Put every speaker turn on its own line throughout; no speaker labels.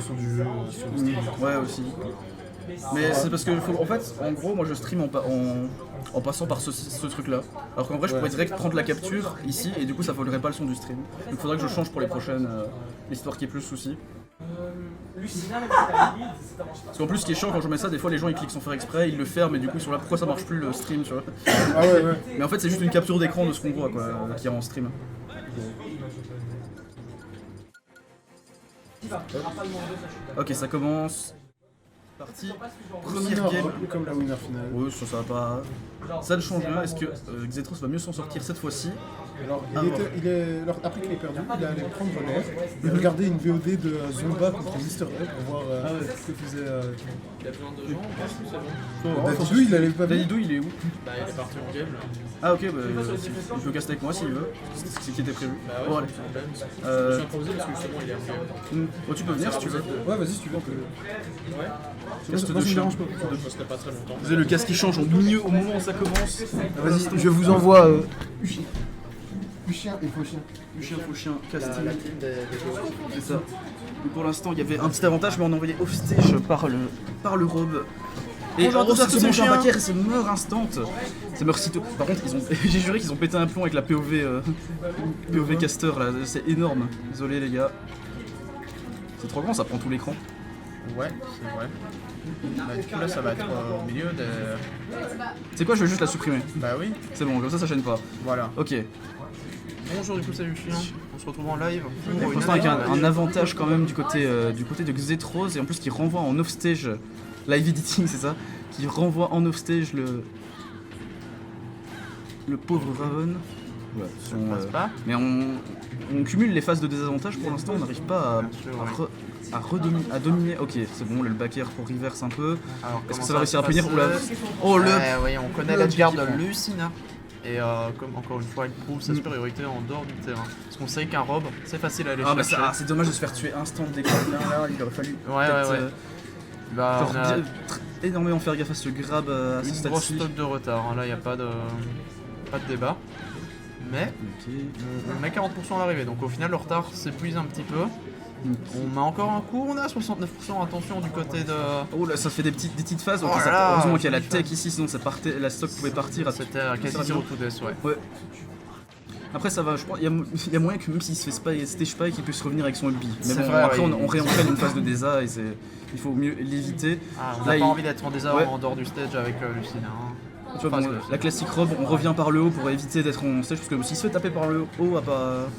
du jeu sur le stream.
Ouais, aussi. Mais c'est parce que, en fait, en gros, moi je stream en passant par ce truc-là. Alors qu'en vrai, je pourrais direct prendre la capture ici et du coup, ça volerait pas le son du stream. Donc il faudrait que je change pour les prochaines, histoire qu'il y ait plus de soucis. Parce qu'en plus, ce qui est chiant quand je mets ça, des fois les gens ils cliquent sans faire exprès, ils le ferment et du coup ils sont là, pourquoi ça marche plus le stream, tu vois.
Ah ouais, ouais.
Mais en fait, c'est juste une capture d'écran de ce qu'on voit, quoi, qui est en stream. Ok, ça commence. Partie. Première game.
Comme la winner finale.
Oui, ça va pas. Ça ne change rien. Est-ce que Xetros va mieux s'en sortir cette fois-ci?
Alors, alors, après qu'il ait perdu, il est allé prendre l'air et regarder une VOD de Zumba contre Mister Egg pour voir ce que faisait.
Il a besoin de gens, c'est bon.
Dadidou, il allait pas bien.
Dadidou, il est où?
Bah, il est parti en game là.
Ah, ok, bah, il peut caster avec moi s'il veut. C'est ce qui était prévu.
Bah, ouais,
Bon, allez.
je suis improvisé parce que justement il est en game.
Oh, tu peux venir si tu veux.
Ouais, vas-y si tu veux.
Ouais,
Casque
Moi,
de
ça me
chien.
dérange pas.
je ne posterai pas très longtemps.
Vous avez le casque qui change au milieu, au moment où ça commence.
Vas-y, je vous envoie. Chien et faux chien.
Faux chien, casting.
La team des
C'est ça. Et pour l'instant, il y avait un petit avantage, mais on a envoyé offstage par le robe. Et
Bonjour à tous,
ça
c'est
mange un
chien.
backer et c'est meurt instant. C'est meurt sitôt. Par contre, j'ai juré qu'ils ont pété un plomb avec la POV, POV caster là, c'est énorme. Désolé les gars. C'est trop grand, ça prend tout l'écran.
Ouais, c'est vrai. Bah, du coup là ça va être au milieu des...
C'est quoi, je vais juste la supprimer.
Bah oui,
C'est bon, comme ça gêne pas.
voilà.
Ok.
Bonjour du coup, salut chien. On se retrouve en live pour
Pour
une
l'instant avec un
analyse.
avantage quand même du côté de Xetros et en plus qui renvoie en offstage live editing, c'est ça, qui renvoie en offstage le pauvre Raven. Ouais,
Ça ne passe pas.
mais on cumule les phases de désavantage pour l'instant, on n'arrive pas
Bien sûr,
à dominer. Ok, c'est bon, le backer pour reverse un peu.
Alors,
Est-ce que
comment
ça va réussir à
se
punir
passe
ou la... Oh le...
Ouais, oui, on connaît
le
l'edgeguard
qui
de
prend.
Lucina. Et comme encore une fois, il prouve sa supériorité en dehors du terrain. Parce qu'on sait qu'un robe, c'est facile à aller
Ah bah
chercher.
c'est dommage de se faire tuer instant dès que là, il aurait fallu
Ouais,
peut-être,
ouais. Bah,
genre,
on a
énormément faire gaffe à ce grab à ce
une grosse
stade-ci.
stock de retard, hein. Là il n'y a pas de débat. Mais
Ok.
on met 40% à l'arrivée, donc au final le retard s'épuise un petit peu. On met encore un coup, on est à 69%, attention du côté de...
Oh là, ça fait des petites phases. Ok,
Oh là
ça-
là,
heureusement qu'il y a la
joli
tech ici, sinon ça partait, la stock pouvait partir.
C'était quasi
Ça
0
va
to death, ouais.
Ouais. Après ça va, je pense, il y a moyen que même s'il se fait stage pas, qu'il puisse revenir avec son LB. Mais
C'est
bon,
vrai,
après
ouais.
on réentraîne une phase de désa et il faut mieux l'éviter.
Ah, on
Là,
n'a pas
il-
envie d'être en désarme
Ouais.
en dehors du stage avec Lucina. Hein.
Tu vois, bon, la classique robe, on revient par le haut pour éviter d'être en stage, parce que s'il se fait taper par le haut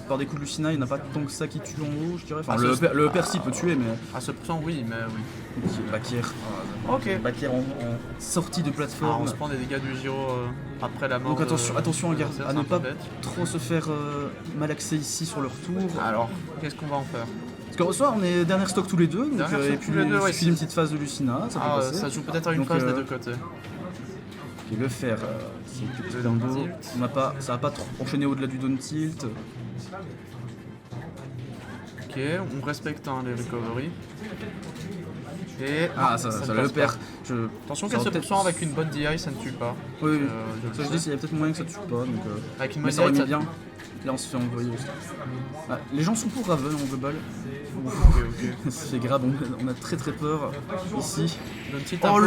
par des coups de Lucina, il n'y en a pas tant que ça qui tue en haut, je dirais. Enfin,
Ah,
le Percy peut tuer, mais.
À ce point, oui, mais oui.
Bakir.
Ok.
Bakir en sortie de
Ah,
plateforme.
on se prend des dégâts du Giro après la mort.
Donc attention à ne pas
bête.
trop se faire malaxer ici sur le retour.
Alors, qu'est-ce qu'on va en faire?
Parce qu'en soi, on est dernière stock tous les deux, donc,
Dernière
et
stock
puis
tous les deux,
il
ouais,
suffit d'une petite phase de Lucina, ça peut
Ah,
passer.
ça joue peut-être à une
Donc,
phase des deux côtés.
Et le faire, c'est plutôt d'un dos.
tilt.
Ça va pas trop enchaîner au-delà du down tilt.
Ok, on respecte hein, les recoveries. Et
Ah,
ne
ça
passe
le
pas.
perd.
Attention
ça va
4%
peut-être-
avec une bonne DI, ça ne tue pas.
Oui, oui.
Je
Ça, je dis, il y a peut-être moyen que ça tue pas, donc.
Avec une
Mais
bonne
ça aurait
DI,
mis bien. Là, on se fait envoyer aussi. Ah, les gens sont pour Raven en global.
Ok.
Ça fait grave, on a très très peur ici.
Donne petit
Oh
tempo.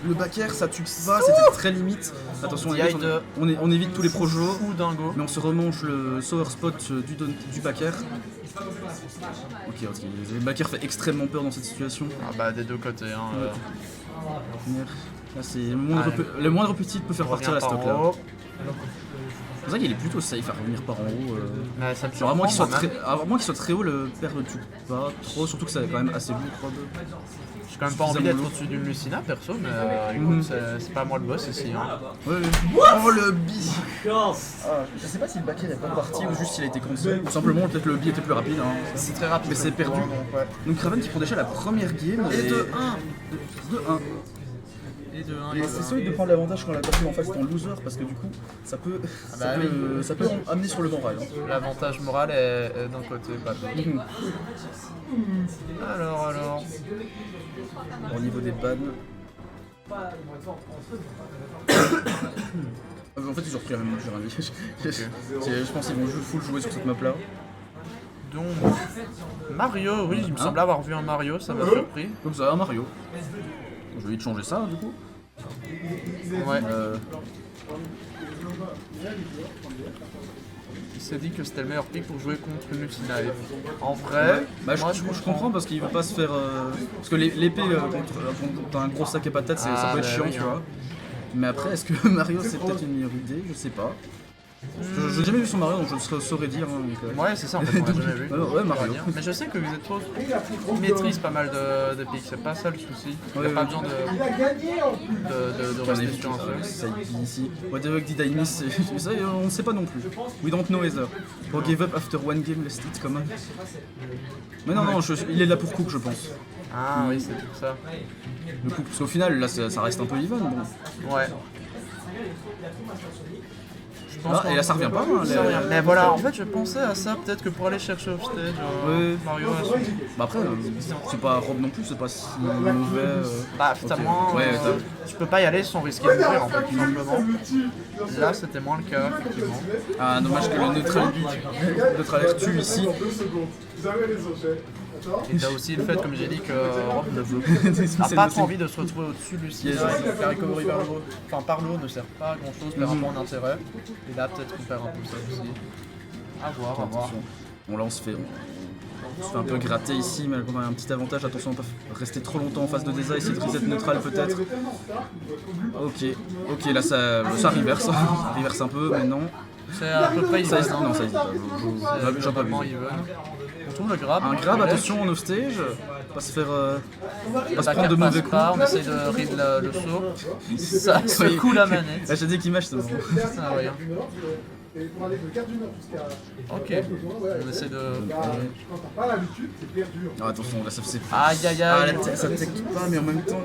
le backer, ça tue pas, c'était très limite. Attention,
DI de-
on évite tous les projos,
Fou dingo.
mais on se remange le sour spot du backer. Ok, le backer fait extrêmement peur dans cette situation.
Ah bah des deux côtés. Hein,
Là, c'est le moindre petit peut faire partir la
revient par
stock là.
en haut.
C'est vrai qu'il est plutôt safe à revenir par en haut.
Mais ça me
Genre, à moins qu'il soit,
surprend,
très haut, le père ne tue pas trop, surtout que ça est quand même assez lourd.
J'ai quand même pas envie
suffisamment
d'être
lourd.
au-dessus d'une Lucina perso, mais
Mhm.
écoute, c'est pas moi le boss ici. Hein.
Ouais, ouais. Oh le bi je sais pas si le backer est pas parti ou juste s'il a été cancel. Ou simplement peut-être le bi était plus rapide. Hein.
C'est très rapide.
Mais c'est perdu.
Ouais.
Donc Raven qui prend déjà la première game.
Et de
2-1.
Et de 1
Et c'est solide de prendre l'avantage quand la personne en face est en loser parce que du coup ça peut,
bah
ça peut amener sur le moral. Hein.
L'avantage moral est d'un côté, pas de l'autre.
Mhm.
Alors.
Au niveau des bans. En fait ils ont repris la même mesure. Je pense qu'ils vont full jouer sur cette map là.
Donc, Mario, oui, il me semblait avoir vu un Mario, ça m'a surpris.
Comme ça, un Mario. Je vais vite changer ça du coup.
Ouais.
Euh,
Il s'est dit que c'était le meilleur pick pour jouer contre Lucina. En vrai,
Bah,
moi,
je comprends parce qu'il veut pas se faire. Parce que l'épée contre un gros sac à patates, ça peut être
bah
chiant,
oui,
tu
hein.
vois. Mais après, est-ce que Mario c'est peut-être une meilleure idée? Je sais pas. Je n'ai jamais vu son Mario donc je saurais dire. Hein, donc,
Ouais, c'est ça en fait, on l'a jamais vu.
Ouais, Mario.
Mais je sais que vous êtes trop. Il maîtrise pas mal de pics, c'est pas ça le souci. Il n'y a
Ouais,
pas
ouais.
besoin de rester sur un seul.
Ça ici. Whatever did I miss? Ça, on ne sait pas non plus. We don't know either. For give up after one game, let's it come on. Mais non, il est là pour Cook, je pense.
Ah oui, c'est tout ça.
Le Cook, parce qu'au final, là, ça reste un peu even. Bon.
Ouais. Je pense
Et là, ça revient pas. Hein,
Ça revient. Mais voilà, en fait, je pensais à ça peut-être que pour aller chercher offstage,
Ouais.
Mario.
Bah après, c'est pas Rob non plus, c'est pas si mauvais.
Bah, t'as
ok.
moins.
Ouais,
tu peux pas y aller sans risquer de mourir en fait, tout simplement. Là, c'était moins le cas, effectivement.
Ah, dommage que le neutralère tue ici.
Et t'as aussi le fait, comme j'ai dit, que Rob n'a pas trop envie de se retrouver au-dessus de Lucina. Donc la recovery par le haut, enfin par le haut ne sert pas à grand chose, perd un peu en intérêt. Et là, peut-être qu'on perd un peu ça aussi. À voir, à voir.
Bon, là, on se fait un peu gratter ici, mais on a un petit avantage. Attention, on peut rester trop longtemps en face de Deza, essayer de reset neutral peut-être. Ok, là ça reverse. Ça reverse un peu, mais non.
C'est à peu près
Ça,
even.
non, ça hésite. J'ai pas vu.
Vraiment even. On trouve le grab.
Un grab, attention en offstage. Pas se faire. Pas se
La
prendre de
carte
mauvais
passe pas,
coups.
on essaye de read le saut. Ça secoue la manette.
Ah, j'ai dit qu'image, c'est bon.
Ah ouais. Ok, on essaie de.
Ah, attention, là ça fait.
Aïe aïe
Ah,
aïe.
ça technique pas, mais en même temps.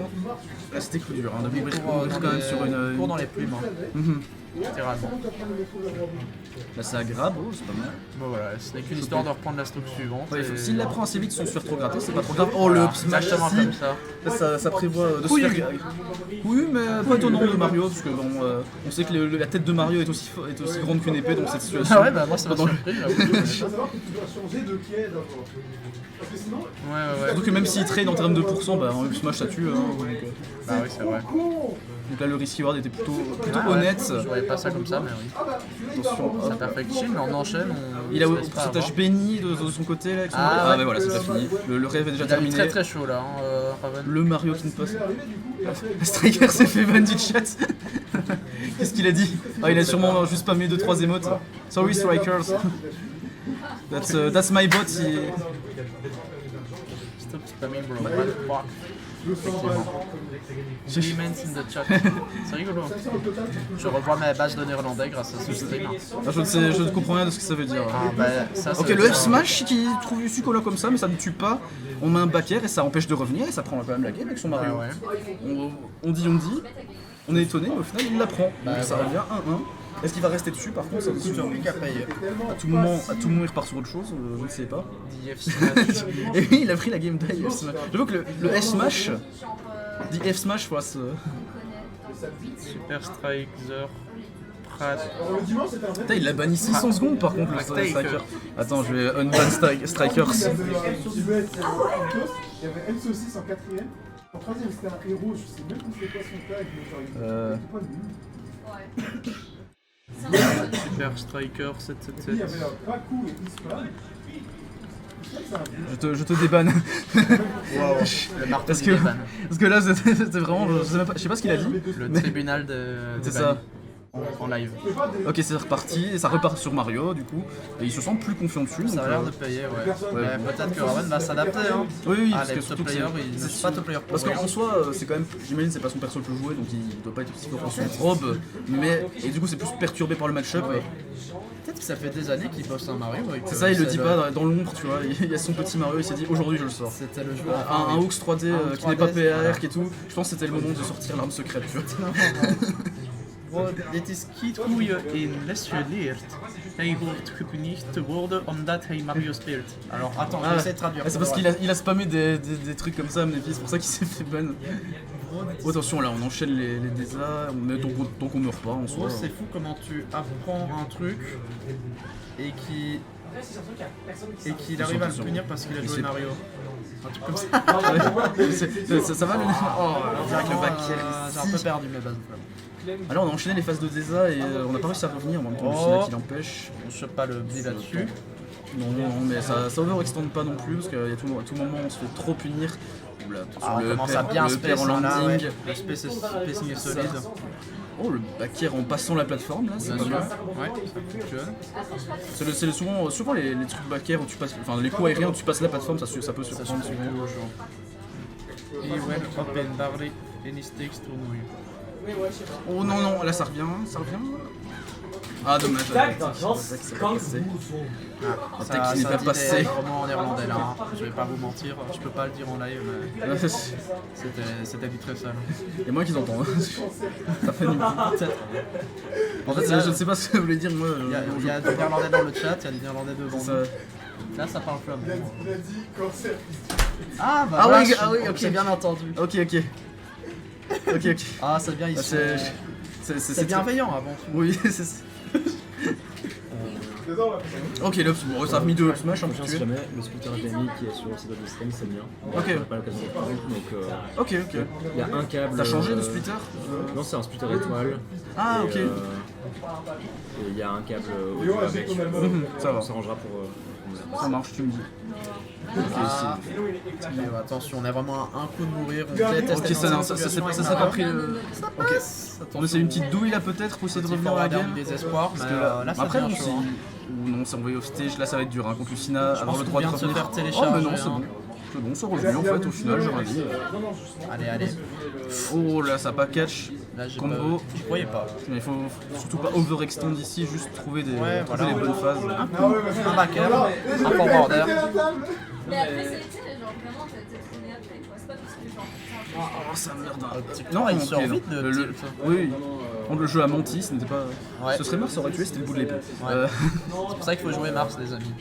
Là c'était coup dur, hein, de mourir quand même sur une.
Cours dans les plumes, hein,
Mhm.
littéralement.
Là ça grave, oh, c'est pas mal.
Bon voilà, ce n'est qu'une histoire de reprendre la structure suivante.
Ouais,
et-
s'il la prend assez vite sans se faire trop gratter, c'est pas trop grave. Oh
Voilà,
le smash
exactement
ici.
comme ça.
Ça prévoit de se
Oui.
faire. Oui, mais pas étonnant de Mario, parce que bon, on sait que la tête de Mario est aussi grande qu'une épée dans cette situation.
Ah ouais, bah moi ça m'a
Dans le-
surpris, j'avoue. Ouais.
Surtout que même s'il trade en termes de pourcent, bah, en up smash ça tue. Hein, donc,
Bah oui, c'est vrai.
donc là le risk reward était plutôt
Ah ouais,
honnête.
Je voyais pas ça comme ça, mais oui.
Attention.
Ça perfection, mais on enchaîne.
Il a
se
un
laisse pas
pourcentage
avoir.
béni de son côté là. Avec son
Ah
ah
ouais.
ouais, voilà, c'est pas fini. Le rêve est déjà
Il a mis
terminé.
très très chaud là, hein, Raven.
Le Mario qui ne passe. Striker s'est fait ban du chat. Qu'est-ce qu'il a dit? Ah, il a sûrement juste pas mis 2-3 émotes. Sorry Strikers. That's my bot.
Stop spamming bro, what the fuck. Effectivement. Demons in the chat. C'est rigolo. Je revois mes bases de néerlandais grâce à ce stream.
Ah, je ne comprends rien de ce que ça veut dire.
Ah bah ça
Ok, le F smash qui trouve du sucre comme ça, mais ça ne tue pas. On met un back air et ça empêche de revenir et ça prend quand même la game avec son Mario.
Ouais.
On dit, on est étonné, mais au final il la prend. Donc ça revient 1-1. Est-ce qu'il va rester dessus par contre? C'est
C'est un pic à payer.
à tout moment il repart sur autre chose, je ne sais pas.
DF Smash.
Et oui, il a pris la game die F smash. J'avoue que le F smash, dit F smash, voilà,
Super Striker. Prat.
putain, il l'a banni 600 secondes par contre, le
Take.
striker. Attends, je vais unban Strikers.
Il y avait MC6 en quatrième. En troisième, c'était un héros, je sais même plus c'était quoi son tag, mais genre, il était pas nul.
Super Striker
Il y
777.
avait un Baku et Ispan.
Je te débanne.
Le marteau
Parce
du
que,
déban.
parce que là, c'était vraiment. Je sais pas ce qu'il a dit.
Le
mais-
tribunal de.
C'est
des
ça.
bannis. En live.
Ok, c'est reparti, et ça repart sur Mario du coup, et il se sent plus confiant dessus.
Ça
donc,
a l'air de payer, ouais.
ouais.
Mais peut-être que Raven va s'adapter, hein.
Oui,
Ah,
parce
les
que
top
surtout que
players, ils ne
c'est
sont pas top players pour
Parce
rien.
qu'en soi, c'est quand même, j'imagine, c'est pas son perso le plus joué, donc il doit pas être aussi fort en son robe, mais et du coup c'est plus perturbé par le match-up.
Peut-être que ça fait des années qu'il bosse un Mario.
C'est ça, il le dit pas dans l'ombre, tu vois. Il y a son petit Mario, il s'est dit aujourd'hui je le sors.
C'était le joueur.
Un Hooks 3D
Un
qui n'est pas
3D,
PAR et tout. Je pense que c'était le moment de sortir l'arme secrète, tu vois.
Dit is niet hoe je een lesje leert. Hij hoort gepunicht te worden omdat hij Mario speelt.
Alors attends, je
Ah,
vais essayer de traduire.
c'est parce qu'il a spammé des trucs comme ça, à mon avis, c'est pour ça qu'il s'est fait ban. Oh, attention, là on enchaîne les désas, donc on meurt pas en soi.
C'est fou comment tu apprends un truc et qui Et qu'il arrive à le punir parce qu'il a joué Mario. Un truc comme ça.
Ça va le. Oh, on dirait que le back
J'ai un peu perdu mes bases.
Alors on a enchaîné les phases de Deza et on n'a pas réussi à revenir, en même temps le Sina qui l'empêche.
On chope pas le B là-dessus.
Non, mais ça overextend pas non plus parce qu'à tout moment on se fait trop punir. Oula,
On commence à bien space
en
là,
landing.
ouais. Le spacing est solide.
Oh, le back air en passant la plateforme là, c'est pas mal.
Ouais, ça fonctionne.
C'est souvent les trucs back air où tu passes, enfin les coups aériens où tu passes la plateforme, ça peut surprendre souvent.
Et ouais, le hop and barley, any stakes to move.
Oh non, là ça revient. Ah dommage,
Ça
qui n'est pas passé.
vraiment en néerlandais là, hein. Je vais pas vous mentir, je peux pas le dire en live, mais c'était dit très seul.
Et moi qu'ils entendent. Ça fait nul. En fait, je ne sais pas ce que ça voulait dire moi.
Il y a des néerlandais dans le chat, il y a des néerlandais devant
Ça...
nous. Là ça parle flamme.
Ah
vache,
oui, ok.
J'ai bien entendu.
Ok.
Ah c'est bien ici. C'est bienveillant avant tout.
Oui, c'est ok, bon, ça a mis deux up smash en plus.
Si jamais le splitter HDMI qui est sur le site de stream, c'est bien.
Ok.
On n'a pas l'occasion de parler, donc
Ok.
il y a un câble.
T'as changé de splitter
Non, c'est un splitter étoile.
Ah,
Et,
ok.
et il y a un câble audio avec.
Ça va.
On s'arrangera pour.
Ça marche, tu me dis.
Attention, on a vraiment un coup de mourir, on déteste.
Ok, ça s'est pas pris le. Ok. On essaie une petite douille là peut-être pour essayer de revenir à la game.
Des espoirs, mais là ça
après,
devient
bon,
chaud. Hein.
Ou non, c'est envoyé off stage, là ça va être dur hein, contre Lucina, avoir le droit de
vient de se
revenir.
faire télécharger,
Oh, mais non, c'est bon. C'est bon, c'est revenu en fait au final, j'aurais dit.
Allez.
Oh là, ça pas catch.
Là, j'ai
Combo.
pas- Je croyais pas.
Mais il faut surtout pas overextend ici, juste trouver les bonnes phases.
Un backer, un forwarder.
Mais après, c'est genre vraiment, t'es tourné après, quoi. C'est pas parce que genre.
Oh, ça merde.
Non, il sort
ok,
vite
non.
de
le,
tilt.
Oui, contre le jeu a menti, ce n'était pas.
Ouais.
Ce serait mort, ça aurait tué, c'était le bout de l'épée.
C'est pour ça qu'il faut jouer Mars, les amis.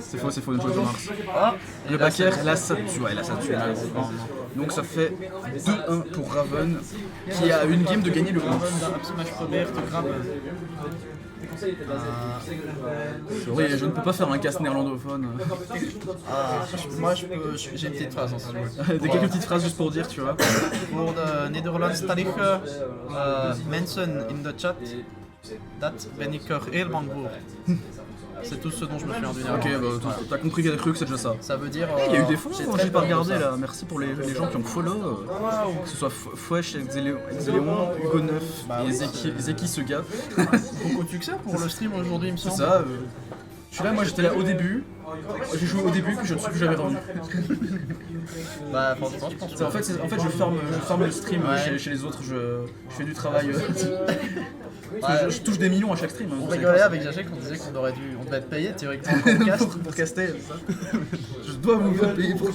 C'est faux, ne jouez pas Mars.
Ah,
Le back air, là ça tue, malheureusement. Donc ça fait 2-1 pour Raven, qui a une game de gagner le 1.
Smash Robert, grave.
Oui, je ne peux pas faire un cast néerlandophone.
Moi, j'ai une petite phrase en ce moment.
Des quelques petites phrases juste pour dire, tu vois.
Pour de Nederlandstalige mensen in the chat, dat ben ik heel bang voor. C'est tout ce dont je me souviens du
Ok,
néerlandais.
bah t'as compris qu'il y a des trucs, c'est déjà ça.
Ça veut dire.
Il y a eu des fois,
très
j'ai pas
peur de
regardé
ça.
là. Merci pour les gens qui ont follow. Que ce soit Fwesh, Exéléon, Hugo 9 et Zeki ce gars.
Beaucoup de succès pour le stream aujourd'hui, il me
C'est
semble.
ça. Je suis là, moi j'étais là au début. J'ai joué au début, puis je ne suis plus jamais revenu.
Bah, franchement, je pense que.
En fait, je ferme le stream chez les autres. Je fais du travail. Parce que je touche des millions à chaque stream. Hein,
On
vous savez
rigolait
pas,
avec Jacek, on disait qu'on devait être payé théoriquement pour le cast.
pour caster. Je dois vous payer pour.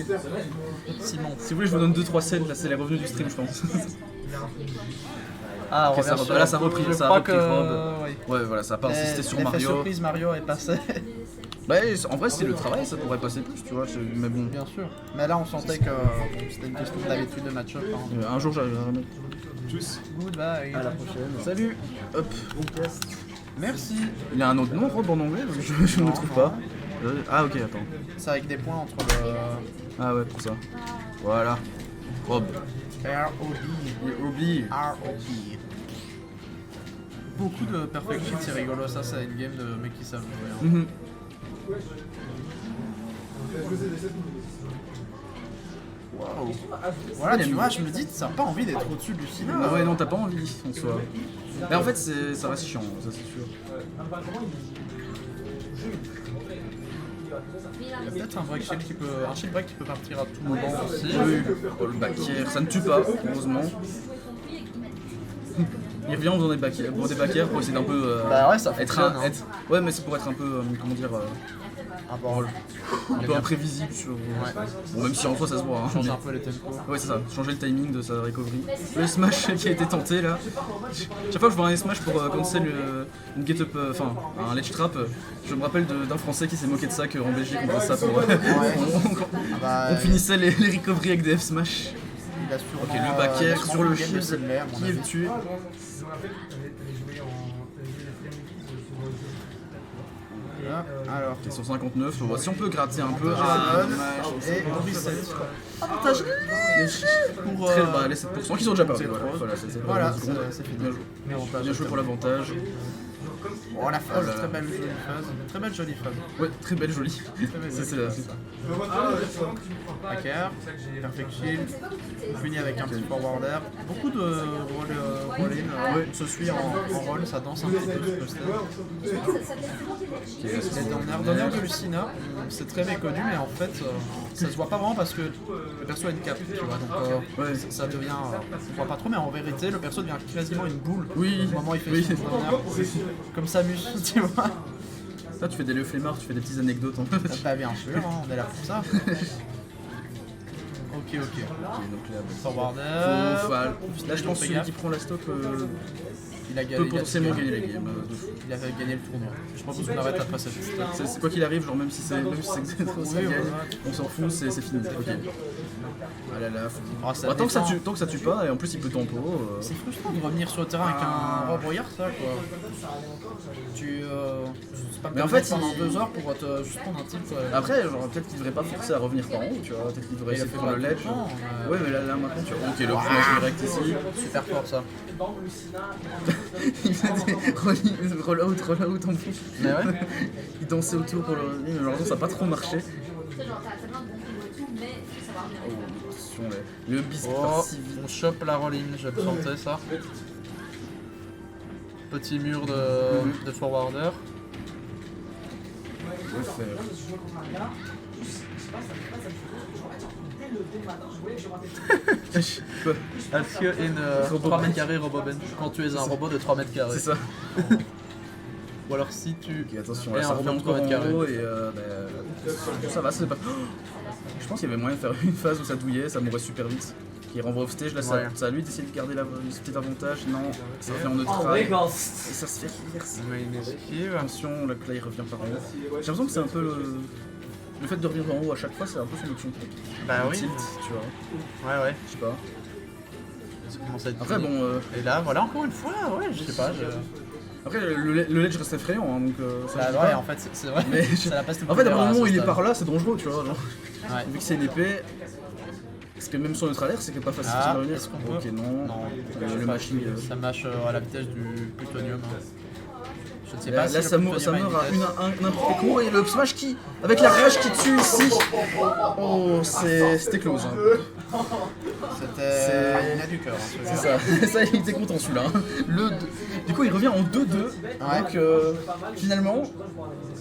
Simon.
Si vous voulez, je vous donne 2-3 cents. Là, c'est les revenus du stream, je pense.
Ah, on
Ok, ça
revient
repart.
sur-
Là, ça a repris,
je
ça a
crois
repris
que-
Rob.
oui.
Ouais, voilà, ça a pas insisté sur
L'effet
Mario.
surprise, Mario est passé.
Bah, en vrai, c'est le travail, ça pourrait passer plus, tu vois. Mais bon,
Bien sûr. Mais là, on sentait que c'était une question d'habitude de match-up. Hein.
un jour j'arriverai à remettre.
Goodbye.
À la prochaine.
Salut. Hop.
Merci.
Il y a un autre nom, Rob, en anglais parce que je ne le trouve pas. Ah, ok, attends.
C'est avec des points entre le
Ah, ouais, pour ça. Voilà. Rob.
ROB.
Oublie.
ROB. Beaucoup de perfect hits, c'est rigolo. Ça, c'est une game de mecs qui savent jouer. Hein.
Mhm.
Wow. Voilà, tu vois, je me dis, ça n'a pas envie d'être au-dessus du cinéma.
Ah ouais, non, t'as pas envie en soi. Mais en fait, ça reste chiant, ça c'est sûr.
Il y a peut-être un break shield qui peut, un shield break qui peut partir à tout moment aussi.
Oui, oh, le back air, ça ne tue pas, heureusement. Il revient en faisant des back air pour essayer d'un peu.
Bah ouais, ça
être
fonctionne, hein.
Ouais, mais c'est pour être un peu, comment dire,
Ah bon,
un peu imprévisible sur. Bon, même si en soi ça se voit. Hein,
change
mais-
un peu les tempos.
Ouais, c'est ça, changer le timing de sa recovery. Le smash qui a été tenté là. Chaque fois que je vois un smash pour cancel une get up, enfin un ledge trap, je me rappelle d'un français qui s'est moqué de ça qu'en Belgique on faisait ça pour. On finissait les recovery avec des F smash.
Il a sûrement,
Ok, le back air sur le
game
shield
de Zedler, à mon
qui est
avis.
le tué.
Voilà. Alors,
Qui est 159, on voit si on peut gratter un peu.
Ah,
dommage.
et reset.
Avantage pour les 7% qui sont déjà perdus. Voilà,
c'est fini.
Bien joué pour l'avantage.
Oh la phase,
Oh là là.
très belle jolie phase. Très belle jolie phase.
Ouais, très belle, jolie. C'est là.
Hacker, perfect shield, on finit avec un petit forwarder. Beaucoup de roll-in, se suit en roll, ça danse un petit peu sur le stade. Les dernières de Lucina, c'est très méconnu, mais en fait, ça se voit pas vraiment parce que le perso a une cape, tu vois, donc ça devient, on voit pas trop, mais en vérité, le perso devient quasiment une boule.
Oui,
au moment où il fait
oui.
son dernière, comme Samus, tu vois.
Là, tu fais des flemmards, tu fais des petites anecdotes en fait.
Bah bien sûr, hein, on est là pour ça. Ok.
Ok, donc là,
Forwarder.
là, je pense que celui qui prend la stock
Il a
peut
gagné.
potentiellement gagner la game. De fou.
Il a gagné le tournoi. Je propose qu'on arrête après cette chute.
C'est quoi qu'il arrive, genre même si c'est trop ça
Oui,
gagne,
voilà.
on s'en fout, c'est fini. Ok. Ah là là, faut...
Ah, ça
Bah, tant
dépend.
que ça tue pas, et en plus il peut tempo.
C'est frustrant de revenir sur le terrain avec un rebrouillard, ça quoi. C'est pas
Mais en
permettre
fait,
pendant
il-
2 heures pour te juste prendre un titre.
Après, genre peut-être qu'il devrait pas forcer à revenir par haut, tu vois, peut-être qu'il devrait
Il a
essayer de
fait
prendre
pas
le
tout
ledge.
le temps,
Ouais, mais là maintenant tu vois. Ok, le flash direct ici.
Super fort ça.
Il fait des roll-out en plus.
Mais ouais.
Il dansait autour pour le. Mais malheureusement, ça a pas trop marché.
Tu sais, genre, t'as plein de bons combos et tout, mais faut savoir venir.
Oh, attention, le bisque
Oh,
part si vite.
on chope la roll-in, je le sentais ça. Petit mur de forwarder.
Ouais, Quoi
Est-ce une 3 mètres carrés robot bench quand tu es un robot de 3 mètres carrés?
C'est ça.
Ou alors si tu.
Ok, attention,
Et
là
un
ça revient
robot
encore
de 3 mètres
en haut et ça va, c'est pas. Je pense qu'il y avait moyen de faire une phase où ça douillait, ça mourait super vite. Qui renvoie off stage, là
Ouais.
ça a lui d'essayer de garder ce petit avantage, non, ça revient en neutral. Et ça se fait rire.
Une esquive.
Attention, là il revient par en haut. J'ai l'impression que c'est un peu le fait de revenir en haut à chaque fois, c'est un peu son option.
Bah
Le
oui.
tilt, tu vois,
Ouais.
je sais pas.
Ça commence à être
Après
fini.
bon,
Et là, voilà, encore une fois, ouais, je sais pas.
après le ledge reste effrayant, hein, donc ça
Bah
je dis
ouais,
pas.
en fait, c'est vrai.
Mais
ça la passe
en fait, à un moment où il est par là, c'est dangereux, tu vois. Genre.
Ouais.
Vu que c'est une épée, parce que même sur notre alerte, c'est que pas facile
Ah,
de revenir.
est-ce qu'on peut
Ok, non.
Non,
Le machine.
ça mâche à la vitesse du plutonium. Je ne sais pas
Là,
si
là
le
ça meurt
plutonium
à
a une vitesse.
n'importe comment et le smash qui, avec la rage qui tue ici. Oh, c'était close. Hein.
C'était. Il a du cœur. Hein,
C'est ça. Ça, il était content celui-là. Hein. Du coup, il revient en 2-2. Donc, finalement,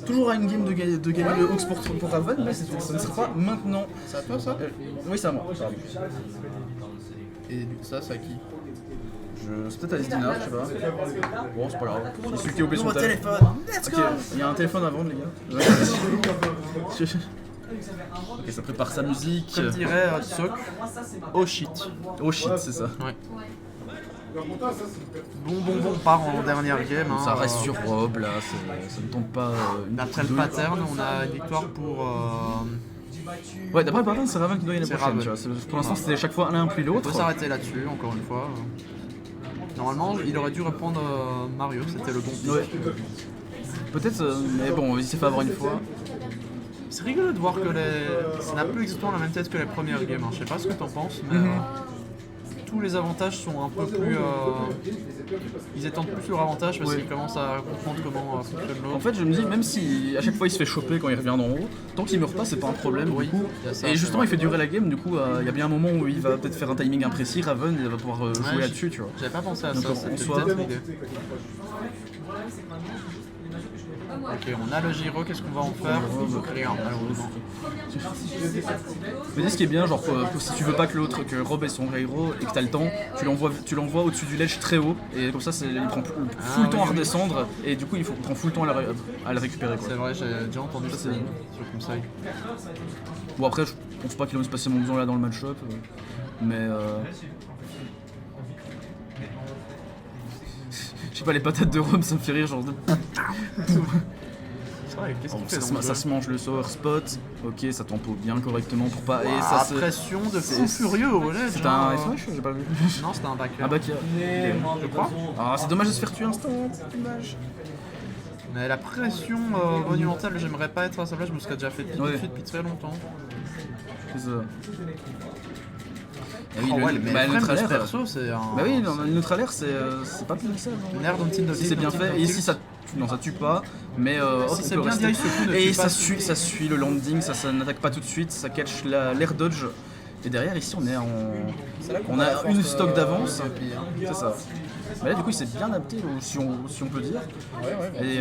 toujours à une game de gagner le Hawks pour Raven, mais ça ne sera pas maintenant.
C'est à toi ça
Oui, c'est à moi. Pardon.
Et ça, c'est à qui
C'est peut-être Alice Dinard, je sais pas. Bon, c'est pas grave. C'est celui qui a oublié son téléphone.
Let's
Ok, il y a un téléphone à vendre, les gars. Ok, ça prépare sa musique.
Comme dirait Sok, oh shit.
Oh shit, c'est ça.
Ouais. Bon, on part en dernière game.
Ça
hein,
reste sur Rob, là, ça ne tombe pas.
D'après le pattern, on a une victoire pour.
Ouais, d'après le pattern, c'est Raven qui doit gagner la
C'est
prochaine.
Raven.
Tu vois. Pour l'instant, c'était chaque fois l'un puis
On
l'autre.
peut s'arrêter là-dessus, encore une fois. Normalement, il aurait dû répondre Mario, c'était le bon pick.
Ouais. Peut-être, mais bon, il s'est fait avoir une fois.
C'est rigolo de voir que ça n'a plus exactement la même tête que les premières games. Hein. Je sais pas ce que t'en penses, mais tous les avantages sont un peu plus. Ils étendent plus leur avantage parce qu'ils commencent à comprendre comment fonctionne l'autre.
En fait, je me dis, même si à chaque fois il se fait choper quand il revient d'en haut, tant qu'il meurt pas, c'est pas un problème.
Oui,
du coup.
il y a ça,
Et
c'est
justement,
vrai.
il fait durer la game. Du coup, il y a bien un moment où il va peut-être faire un timing imprécis. Raven, il va pouvoir jouer
Ouais,
là-dessus, tu vois.
J'avais pas pensé à
Donc,
ça,
en
c'était
soi-
peut-être l'idée. Ok, on a le gyro, qu'est-ce qu'on va en faire? Rien, malheureusement.
Mais dis ce qui est bien, genre si tu veux pas que Rob ait son héros et que t'as le temps, tu l'envoies au-dessus du ledge très haut et comme ça il prend full temps à redescendre et du coup il prend full temps à le récupérer. Quoi.
C'est vrai, j'ai déjà entendu ça,
c'est-
ce conseil.
Bon après je pense pas qu'il ait spécialement besoin là dans le match-up, mais je sais pas, les patates de Rob ça me fait rire genre de...
C'est vrai, qu'est-ce qu'il fait
ça,
dans le
ça
jeu
se mange le sour spot, ok ça tempo bien correctement pour pas... Et
Ah,
ça se...
pression de
c'est-
fou furieux au ledge.
C'est un FH, j'ai pas vu.
Non, c'était un backer.
Ah bah qui
je crois.
Ah c'est dommage de se faire tuer instant, c'est dommage.
Mais la pression monumentale, j'aimerais pas être à sa place, je me serais déjà fait piquer
Ouais.
dessus depuis très longtemps.
C'est ça. Ah
Oh ouais, mais
bah,
le
notre
frame de ce
alerte.
perso, c'est un...
Bah oui, non, le neutre alerte c'est pas punissable.
Une aire d'Until
Si c'est bien fait, et ici ça. Non, ça tue pas, mais hop,
Si
on
c'est
peut
bien
rester.
direct, ce coup ne
Et
tue
ça
pas.
suit le landing, ça n'attaque pas tout de suite, ça catch l'air dodge. Et derrière, ici, on est en. On a une stock d'avance. C'est ça. Mais là, du coup, il s'est bien adapté, si on peut dire. Et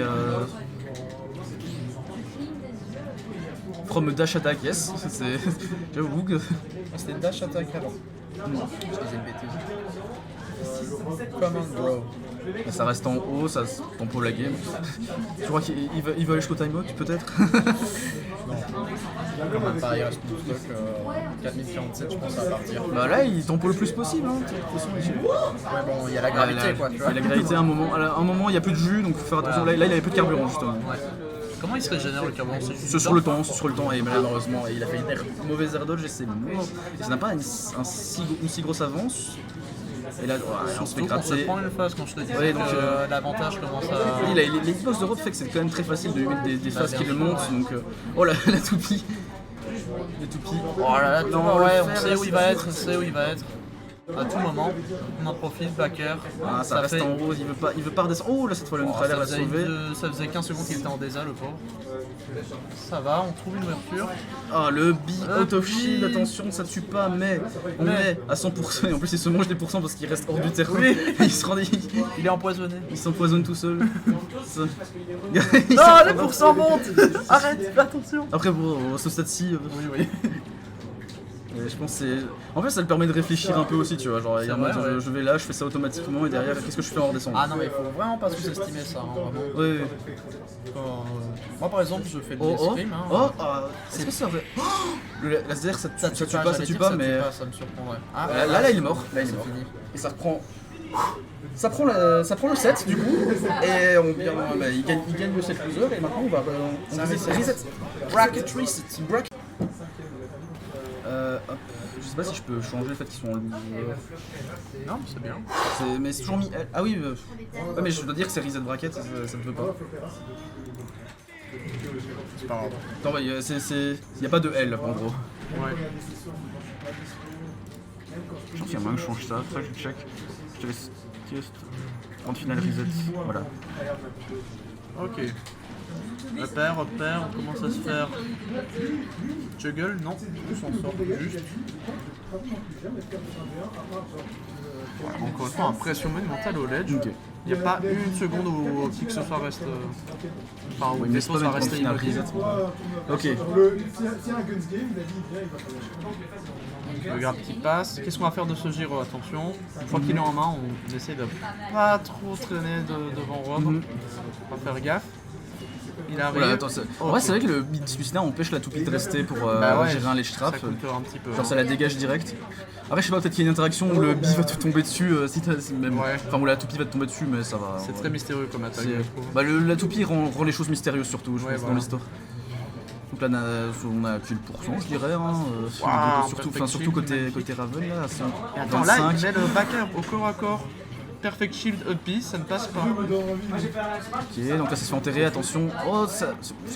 from dash attack, yes. J'avoue que.
C'était dash attack alors.
Non.
Je disais une bêtise. Command bro.
Ça reste en haut, ça tempo la game. Je crois qu'il va aller jusqu'au timeout, peut-être.
Quand même pas, il reste plus de stock. 4047, je pense, à partir.
Bah là, il tempo le plus possible. Hein. De toute façon,
Ouais, bon, il y a la gravité quoi, tu vois.
Il y a la gravité à un moment. À un moment, il n'y a plus de jus, donc faut faire attention. Là, il avait plus de carburant, justement.
Ouais. Comment il se régénère le carburant?
C'est sur le temps, et malheureusement, il a fait une mauvaise air dodge et c'est mort. Et ça n'a pas une si grosse avance. Et là, on se fait
Surtout qu'on se
gratter.
prend une phase quand je te dis
Ouais, donc,
que l'avantage commence à...
Les hitbox de road fait que c'est quand même très facile de lui mettre des phases qui le montent. Donc, oh la toupie. La toupie.
Oh là là,
Non,
ouais,
le
on
fer,
sait
là,
où il va être, on sait où il va être. À tout moment, on en profite, backer.
Ah, ça reste
fait...
en haut, il veut pas redescendre. Oh là, cette fois, le neutre alert l'a sauvé.
Ça faisait 15 secondes qu'il était en désa, le pauvre. Ça va, on trouve une ouverture.
Ah, le B out of shield, attention, ça tue pas, mais on est à 100%. Et en plus, il se mange des pourcents parce qu'il reste hors du terrain. Il se rend.
Il est empoisonné.
Il s'empoisonne tout seul. Ça.
Non, les pourcents montent. Arrête, fais attention.
Après, bon, à ce stade-ci,
Oui.
je pense que c'est. En fait, ça le permet de réfléchir un peu aussi, tu vois. Genre, il y a
vrai,
mode,
ouais.
je vais là, je fais ça automatiquement, et derrière, qu'est-ce que je fais en redescendant?
Ah non, mais il faut vraiment pas sous-estimer ça, hein, vraiment.
Ouais.
Moi par exemple, je fais de
Oh, oh,
l'escrime. Hein.
oh, est-ce que c'est vrai? Oh, le laser, ça tue pas,
j'allais
ça tue
dire
pas,
ça
mais.
ça me surprendrait. Ah,
Là, il est mort. Là, il est
c'est
mort.
fini.
Et ça reprend. Ça prend le 7 du coup, et il gagne le 7 loser, et maintenant on va reset. Bracket reset. Hop. Je sais pas si je peux changer le fait qu'ils sont en loser.
Non, c'est bien.
Mais c'est toujours mis L. Ah oui, ouais, mais je dois dire que c'est reset bracket, ça ne veut pas.
C'est pas grave.
Attends, il n'y a pas de L en gros.
Ouais.
Je pense qu'il y a moyen que je change ça, après je check. Je te laisse just en finale reset. Voilà.
Ok. Repère, on commence à se faire. Juggle, non, on s'en sort juste. Voilà, encore une fois, impression monumentale au ledge.
Ok.
Il n'y a pas une seconde où qui que ce soit reste. Enfin, où
Oui,
le
mais c'est
vaisseau
pas
va
mettre en
rester
finale
immobile.
reset. Ok.
S'il y a un Guns Game, il a dit il vient, il va faire.
Le grab qui passe. Qu'est-ce qu'on va faire de ce Giro? Attention. Une fois qu'il est en main, on essaie de pas trop traîner devant Rob. On va faire gaffe. Il arrive.
Voilà, attends, en vrai, c'est vrai que le beat suicida empêche la toupie de rester pour gérer un ledge trap.
Ça counter un petit peu.
Genre ça la dégage direct. Après je sais pas, peut-être qu'il y a une interaction où le bi va te tomber dessus si t'as même.
Ouais.
Enfin où la toupie va te tomber dessus mais ça va.
C'est très mystérieux comme attaque,
C'est-
je trouve.
Bah la toupie rend les choses mystérieuses surtout je
Ouais,
pense
voilà.
dans l'histoire. Donc là on a que le pourcent je dirais hein,
Waouh,
surtout
perfect
côté Raven là, à
Et attends, là,
25.
il met le backer au corps à corps. Perfect shield up, ça ne passe pas.
Ok, donc là ça se fait enterrer, attention. Oh ça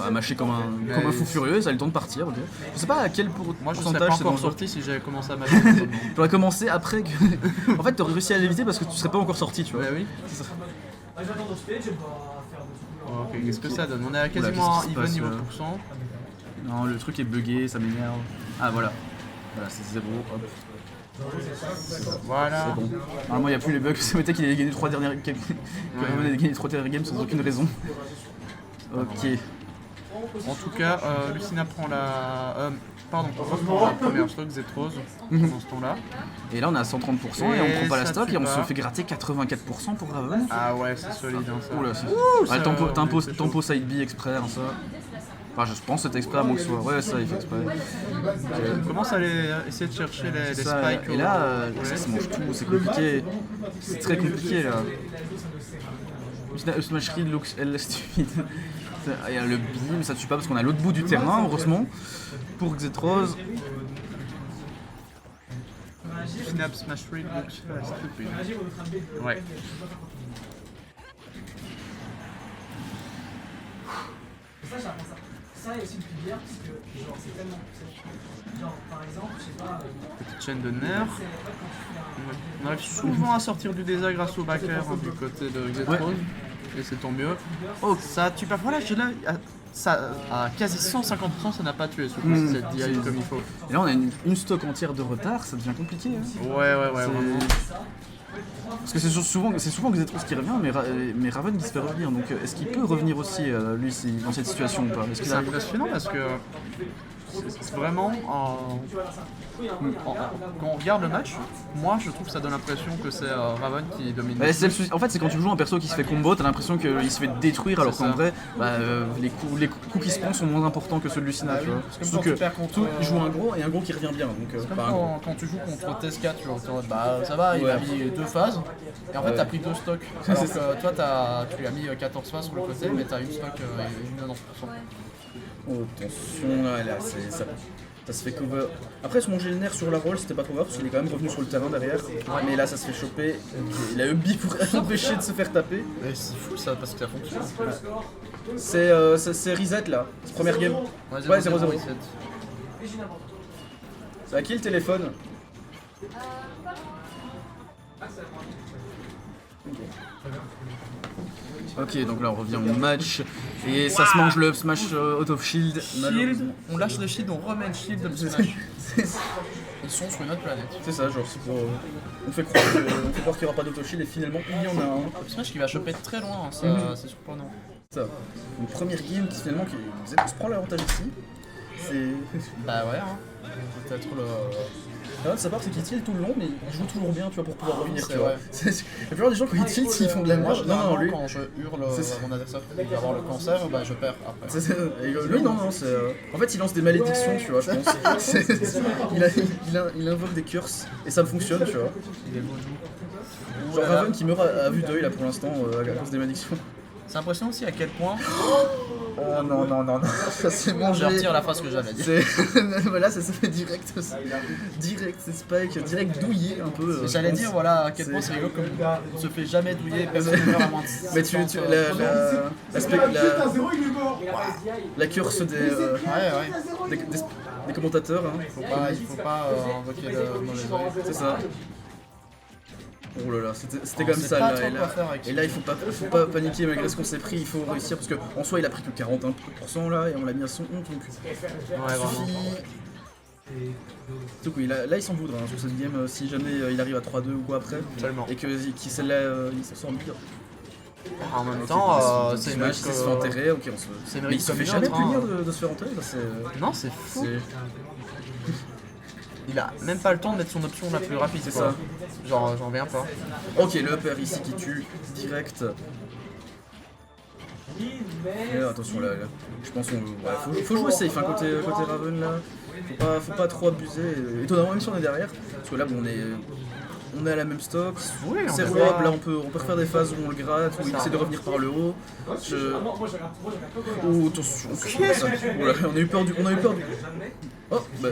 a mâché comme un fou furieux, ça a eu le temps de partir, ok. Je sais pas à quel
Moi, je serais
pourcentage
pas
c'est
encore
dans le jeu.
sorti si j'avais commencé à mâcher.
J'aurais commencé après que. En fait, t'aurais réussi à l'éviter parce que tu serais pas encore sorti, tu vois.
Ouais, oui.
C'est ça.
Ok, qu'est-ce que ça donne? On est à
qu'est-ce
quasiment
qui se
even
passe,
niveau
là
pourcent.
Non, le truc est bugué, ça m'énerve. Ah, voilà. Voilà, c'est 0, hop,
Voilà.
c'est bon. Normalement, il n'y a plus les bugs. Ça m'était qu'il avait gagné 3 dernières games. Qu'il avait gagné 3 dernières games sans aucune raison. Ok.
En tout cas, Lucina prend la. Pardon, on prend la première stock Zetrose pendant ce temps-là.
Et là, on est à 130% et on
Et
prend pas la
ça
stock
tue
et on
pas.
se fait gratter 84% pour Raven.
Ah ouais, c'est solide hein, ça.
Oula, c'est.
ça,
Tempo
c'est
tempo side B exprès, hein, ça. Enfin, je pense que c'est exprès à moins que ce soit. Ouais, ça, il fait exprès.
On commence à essayer de chercher les
Ça,
spikes.
et là, ça se mange tout, c'est compliqué. C'est très compliqué là. Smash Read looks L stupide. Il y a le beam, ça tue pas parce qu'on a l'autre bout du terrain, heureusement. Pour Xetrose.
Synapse Smash Read looks stupid. Ouais.
Petite chaîne de nerfs. On arrive souvent à sortir du désert grâce au backer du côté de Xetrose. Et c'est tant mieux. Oh, ça tue pas. Voilà, j'ai là. Ça, à quasi 150%, ça n'a pas tué ce coup, cette DI comme il faut.
Et là, on a une stock entière de retard, ça devient compliqué. Hein.
Ouais, vraiment.
Parce que c'est souvent Xetrose qui revient, mais Raven qui se fait revenir. Donc est-ce qu'il peut revenir aussi, lui, dans cette situation ou pas? Est-ce qu'il
C'est
arrive?
impressionnant parce que c'est vraiment quand on regarde le match, moi je trouve que ça donne l'impression que c'est Raven qui domine.
Bah, en fait, c'est quand tu joues un perso qui se fait combo, t'as l'impression qu'il se fait détruire, alors qu'en vrai, les coups qui se prend sont moins importants que ceux de Lucina. Tu vois.
Surtout que
Il joue un gros et un gros qui revient bien. Donc,
c'est comme quand tu joues contre Tesca, tu vois, t'es en mode, bah ça va, il a mis 2 phases, et en fait t'as pris 2 stocks. Alors que toi tu lui as mis 14 phases sur le côté, mais t'as une stock et une 90%.
Oh, attention là, ça se fait cover. Après, se manger le nerf sur la roll, c'était pas trop grave parce qu'il est quand même revenu sur le terrain derrière. Mais là, ça se fait choper. Il a Ubi pour empêcher de se faire taper.
Et c'est fou ça, parce que ça fonctionne.
C'est reset là, c'est première game. Ouais, 0-0. C'est à qui le téléphone? Ok, donc là on revient au match et ça se mange le up smash out of shield.
Shield, on lâche le shield, on remet le shield de smash. Ils sont sur une autre planète.
C'est ça, genre c'est pour. On fait croire qu'il n'y aura pas d'auto shield et finalement il y en a un.
Le smash qui va choper très loin, ça, c'est surprenant.
Ça. Une première game qui finalement se prend l'avantage ici. C'est.
Bah ouais, hein. Peut-être le.
De sa part, c'est qu'il tilt tout le long, mais il joue toujours bien, tu vois, pour pouvoir revenir.
C'est
Tu vois.
vrai.
La plupart des gens, quand ils tiltent, ils font de la merde. Non, lui.
Quand je hurle à mon adversaire qu'il va avoir le cancer, bah je perds après.
Lui, non, c'est. En fait, il lance des malédictions, tu vois, je pense. Il invoque des curses et ça fonctionne, tu vois.
Il est beau.
Genre Raven qui meurt à vue d'œil là pour l'instant à cause des malédictions.
C'est impressionnant aussi à quel point.
Oh non, ça c'est bon,
Je retire la phrase que j'avais dit.
Voilà, ça fait direct, c'est Spike, direct douillé un peu.
J'allais dire voilà à quel point c'est rigolo comme on se fait jamais douiller, personne ne meurt à moins de 6.
Mais la curse des commentateurs, hein.
Il faut pas invoquer le mauvais œil.
C'est ça. Oh là là, c'était comme
sait
ça
pas
là,
trop quoi faire avec
et là il faut pas paniquer malgré ce qu'on s'est pris, il faut réussir parce qu'en soi il a pris que 41% là et on l'a mis à son honte donc
Ouais, vraiment.
Donc oui, là il s'en voudra hein, sur cette game si jamais il arrive à 3-2 ou quoi après
Tellement.
et que celle-là il s'en sort bien.
En même temps, c'est une
match, il se fait enterrer, ok on se.
C'est une
Mais il se fait jamais punir de se faire enterrer,
Non, c'est fou.
c'est.
Il a même pas le temps de mettre son option la plus rapide.
C'est
quoi.
ça.
Genre, j'en reviens pas.
Ok, le upper ici qui tue direct. Et là, attention là, je pense qu'on faut jouer safe hein, côté Raven là. Faut pas trop abuser. Étonnamment même si on est derrière, parce que là bon, on est à la même stock.
Oui, on
c'est
est
jouable,
pas-
là on peut refaire des phases où on le gratte, où il essaie de revenir par le haut. Oh attention, voilà, on a eu peur du. Oh bah.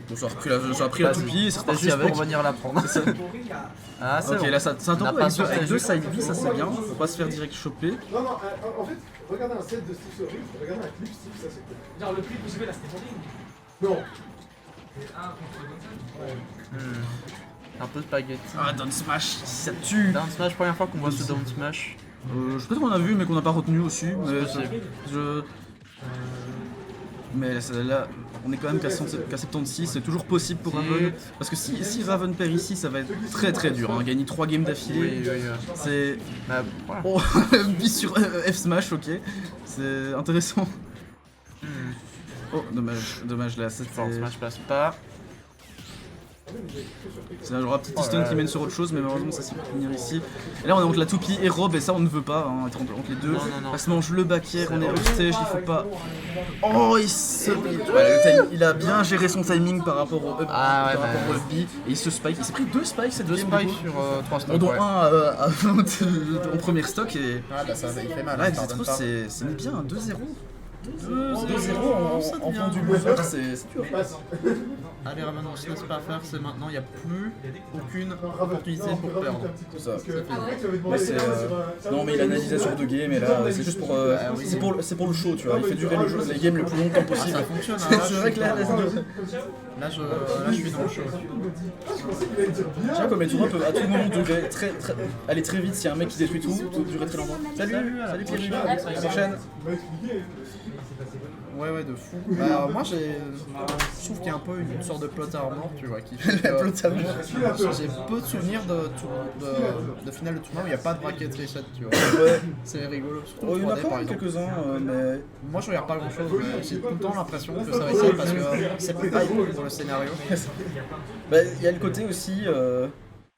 Bon, ça a pris la toupie et c'est reparti
Vas-y,
avec.
pour venir la prendre. Ah, c'est
Ok,
bon.
là c'est un
On a
tempo
pas
avec deux
sauté.
side B, ça c'est bien, faut pas se faire direct choper.
Non, en fait, regardez un set de Steve Sorry, regardez un clip Steve, ça c'est cool.
Genre le clip où j'ai fait la skateboarding.
Non,
Un peu spaghetti.
Ah, down smash, ça tue.
Down smash, première fois qu'on voit ce down smash.
Peut-être qu'on a vu mais qu'on n'a pas retenu aussi. Mais
possible.
Mais là, on est quand même qu'à 76, c'est toujours possible pour Raven. Parce que si Raven perd ici, ça va être très très dur. Hein. Gagner 3 games d'affilée, c'est.
Bah, voilà.
Oh, bis sur F Smash, ok. C'est intéressant. Oh, dommage là, c'était.
Down smash passe pas.
C'est genre un petit stun qui mène sur autre chose, mais malheureusement ça s'est finir ici. Et là on est entre la toupie et Rob, et ça on ne veut pas, hein, être entre les deux.
Non.
Ça se mange le back air, on est upstage, il faut pas. Oh, il a bien géré son timing par rapport au up,
Ah ouais,
par rapport
bah,
au B, et il se spike. Il s'est pris 2 spikes cette
2
game.
spikes
du coup.
sur 3 stocks.
Dont
Ouais.
un en première stock et.
Ah bah ça il fait mal.
Ouais,
pardonne
Xetrose,
pas.
c'est bien, 2-0. 2-0
ça
en
devient-
temps du loser, c'est dur.
allez, Raven, on se laisse pas faire, c'est maintenant, il n'y a plus aucune opportunité pour perdre.
C'est ça.
Ah ouais?
Mais c'est, non mais il analyse sur 2 games et là c'est juste pour, c'est pour le show, tu vois. Il fait durer le jeu, les games le plus longtemps possible.
Ça fonctionne, hein.
C'est vrai que là
Là, je suis dans le show.
je sais comme les tournois peuvent à tout moment durer aller très vite s'il y a un mec qui détruit tout, peut durer très longtemps. Salut Pierre, à la prochaine.
Ouais, de fou. Bah, moi, je trouve qu'il y a un peu une sorte de plot armor, tu vois, qui fait
La plot armor.
J'ai peu de souvenirs de finale de tournoi où il n'y a pas de bracket reset, tu vois.
Ouais.
C'est rigolo. Surtout
Oh, il y en a
3D,
quand
par
même
exemple.
quelques-uns, mais
Moi, je regarde pas grand chose, mais j'ai tout le temps l'impression que ça reset parce que c'est plus hype pour le scénario.
bah, il y a le côté aussi.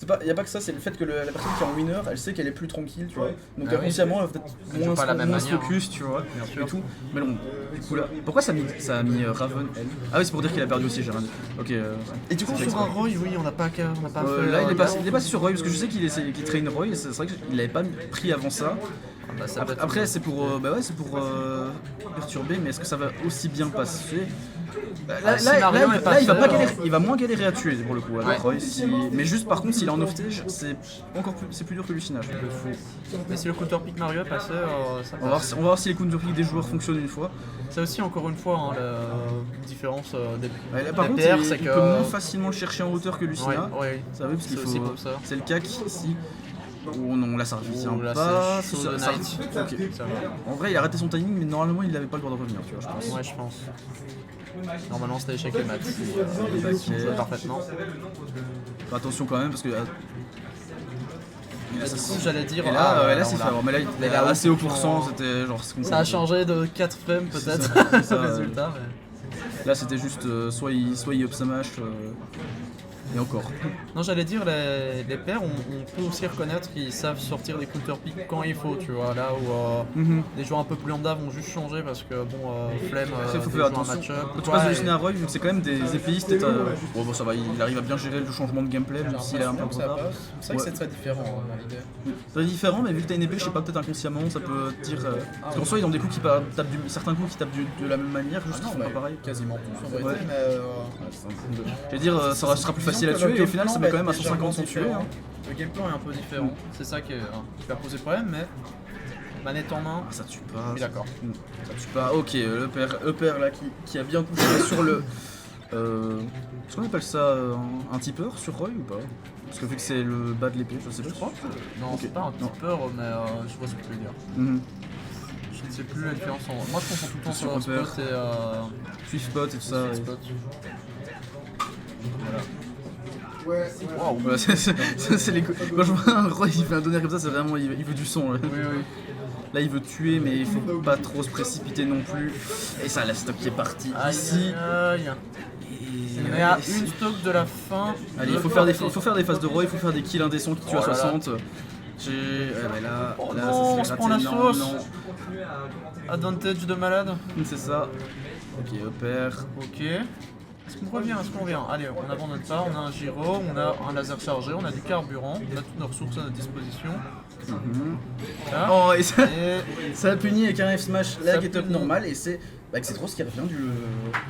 Il n'y a pas que ça, c'est le fait que la personne qui est en winner, elle sait qu'elle est plus tranquille, tu vois. Donc
Ah oui.
inconsciemment, elle va peut-être moins
pas la même
moins
manière,
focus, tu vois,
Bien sûr.
et tout. Mais non, du coup là, pourquoi ça a mis Raven, elle? Ah oui, c'est pour dire qu'il a perdu aussi, j'ai rien dit. Ok.
Et du coup,
C'est
sur un Roy, oui, on n'a pas fait.
là, il est passé sur Roy, parce que je sais qu'il traîne Roy, et c'est vrai qu'il l'avait pas pris avant ça.
Bah, ça peut être-
Après, c'est pour, perturber, mais est-ce que ça va aussi bien passer?
si Mario est passé,
il va moins galérer à tuer pour le coup avec
Ouais.
Roy. Mais juste par contre, s'il est en off-stage, c'est plus dur que Lucinage.
Mais si le counter pick Mario est passé, ça
On va
passe.
voir si les counter-pick des joueurs fonctionnent une fois.
C'est aussi encore une fois hein, la différence des
Ouais, là, par
des
contre,
PR,
il
c'est
peut
que.
moins facilement le chercher en hauteur que Lucina.
Ouais.
Ça veut parce qu'il
C'est
faut.
aussi pour ça.
C'est le cas ici. Oh non, là ça revient
Ouh, là,
pas.
c'est Show the
Ça-
Knight.
ok.
Ça va.
En vrai, il a raté son timing, mais normalement, il n'avait pas le droit de revenir, tu vois, je pense.
Ouais, je pense. Normalement, c'était échec les maths.
Ok.
Parfaitement.
Fais attention quand même parce que.
Et du coup, j'allais dire.
Et là,
ah,
là c'est
on l'a-
fort. Mais là, il est assez haut pourcent, c'était genre.
Ça a changé de 4 frames peut-être,
C'est ça,
le résultat.
Là, c'était juste soit il up sa match. Et encore.
Non, j'allais dire, les pairs, on peut aussi reconnaître qu'ils savent sortir des counter picks quand il faut, tu vois. Là où des joueurs un peu plus lambda vont juste changer parce que, bon, Flemme,
Il faut
joue
faire
un
attention.
match-up.
Quand tu passes de Lucina à Roy, vu que c'est quand même des épéistes, bon, ça va, il arrive à bien gérer le changement de gameplay, même s'il est un peu en retard.
C'est vrai que c'est très différent dans l'idée.
C'est différent, mais vu que t'as une épée, je sais pas, peut-être inconsciemment, ça peut te dire. Parce qu'en soi, ils ont des coups qui tapent certains coups qui tapent de la même manière, juste qu'ils font pas pareil.
Quasiment tous en
Ouais.
vérité,
Je veux dire, ça sera plus facile à tuer, et au final, ça met quand même à 150 sans tuer. Hein.
Le gameplay est un peu différent. C'est ça qui va poser problème, mais manette en main,
Ah, ça tue pas.
oui, d'accord.
Ça tue pas. Ok, le père là qui a bien touché sur le. Est-ce qu'on appelle ça un tipeur sur Roy ou pas? Parce que vu que c'est le bas de l'épée, je sais pas. Je crois.
Non,
Ok.
c'est pas un
Non.
tipeur, mais je vois ce que tu veux dire.
Mhm.
Je ne sais plus la différence en. Moi, je confonds tout le temps
Sur
sur
repère.
spot et
Swift spot et tout ça.
Sweet spot.
Voilà, c'est les. Quand je vois un Roy qui fait un donner comme ça, c'est vraiment. Il veut du son. Là.
Oui.
Là, il veut tuer, mais il faut pas trop se précipiter non plus. Et ça, la stock qui est partie ici.
Aïe. On est à une stock de la fin.
Allez, il faut faire des phases de Roy, il faut faire des kills indécents qui tuent à 60. Mais là,
Oh
là,
non,
ça
on
se
se
fait
prend la
rater.
sauce.
Non,
Advantage de malade.
c'est ça. Ok, opère.
Ok. Est-ce qu'on revient? Allez, on n'abandonne pas, on a un gyro, on a un laser chargé, on a du carburant, on a toutes nos ressources à notre disposition. Là.
Oh, et ça,
Et
ça a puni avec un F smash
Ça
lag et top
punit.
normal, et c'est trop ce qui revient du.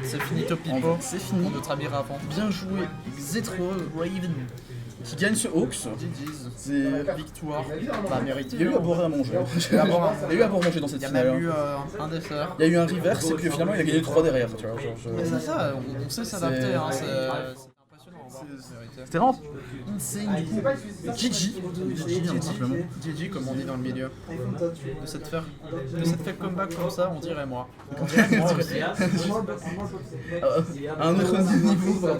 c'est fini
En
Topipo.
fait, c'est fini.
Pour notre ami Rapant.
Bien joué, Zetro Raven qui gagne ce Hawks.
GG's.
C'est
Victoire. Pas méritée.
Il y a eu à boire et à manger. Il y a eu à boire et manger dans cette
Il y a
finale.
même
hein.
eu un dessert.
Il y a eu un reverse et puis finalement il a gagné 3 derrière. Tu vois,
Mais c'est ça, on sait s'adapter, hein, c'est impressionnant. en vérité.
C'était vraiment insane du coup. GG. GG simplement.
GG comme on dit dans le milieu. De cette faire comeback comme ça, on dirait moi. On dirait moi aussi.
À un autre niveau.